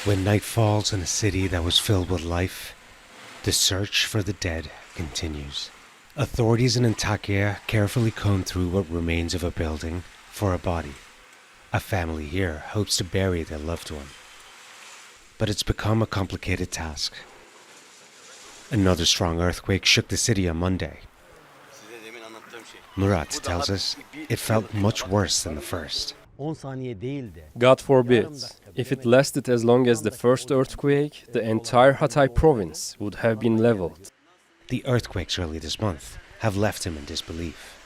When night falls in a city that was filled with life, the search for the dead continues. Authorities in Antakya carefully comb through what remains of a building for a body. A family here hopes to bury their loved one. But it's become a complicated task. Another strong earthquake shook the city on Monday. Murat tells us it felt much worse than the first. God forbid, if it lasted as long as the first earthquake, the entire Hatay province would have been leveled. The earthquakes early this month have left him in disbelief.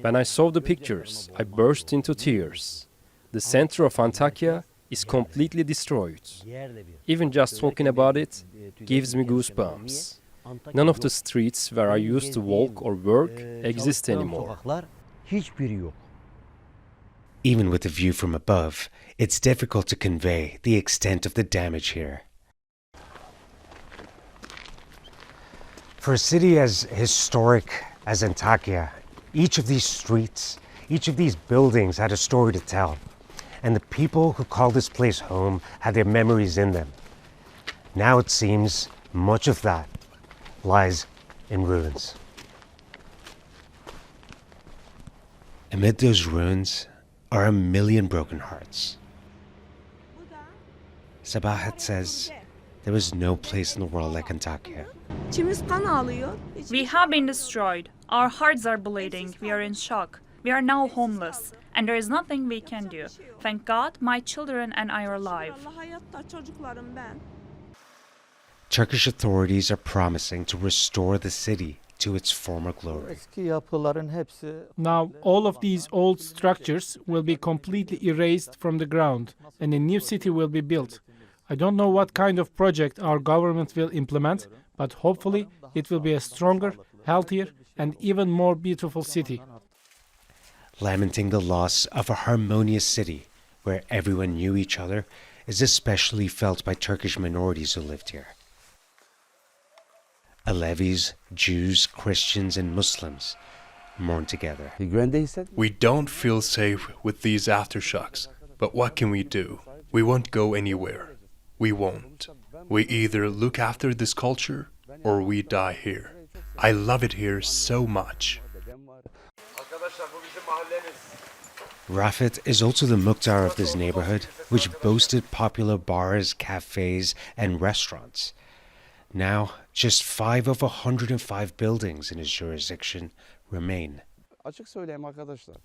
When I saw the pictures, I burst into tears. The center of Antakya is completely destroyed. Even just talking about it gives me goosebumps. None of the streets where I used to walk or work exist anymore. Even with the view from above, it's difficult to convey the extent of the damage here. For a city as historic as Antakya, each of these streets, each of these buildings had a story to tell. And the people who call this place home had their memories in them. Now it seems much of that lies in ruins. Amid those ruins are a million broken hearts. Sabahat says there is no place in the world like Antakya. We have been destroyed. Our hearts are bleeding. We are in shock. We are now homeless, and there is nothing we can do. Thank God, my children and I are alive. Turkish authorities are promising to restore the city to its former glory. Now, all of these old structures will be completely erased from the ground, and a new city will be built. I don't know what kind of project our government will implement, but hopefully it will be a stronger, healthier, and even more beautiful city. Lamenting the loss of a harmonious city where everyone knew each other is especially felt by Turkish minorities who lived here. Alevis, Jews, Christians, and Muslims mourn together. We don't feel safe with these aftershocks, but what can we do? We won't go anywhere. We won't. We either look after this culture or we die here. I love it here so much. Rafet is also the mukhtar of this neighborhood, which boasted popular bars, cafes, and restaurants. Now, just 5 of 105 buildings in his jurisdiction remain.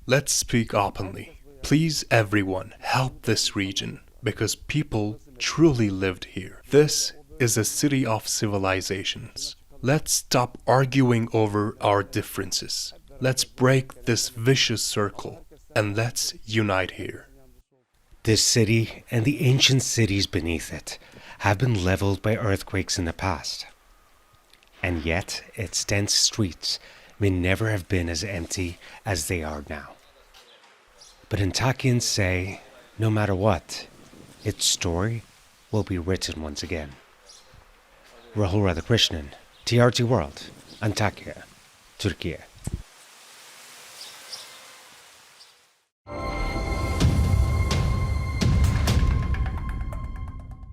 Let's speak openly. Please, everyone, help this region, because people truly lived here. This is a city of civilizations. Let's stop arguing over our differences. Let's break this vicious circle, and let's unite here. This city and the ancient cities beneath it have been leveled by earthquakes in the past. And yet, its dense streets may never have been as empty as they are now. But Antakyans say, no matter what, its story will be written once again. Rahul Radhakrishnan, TRT World, Antakya, Turkey.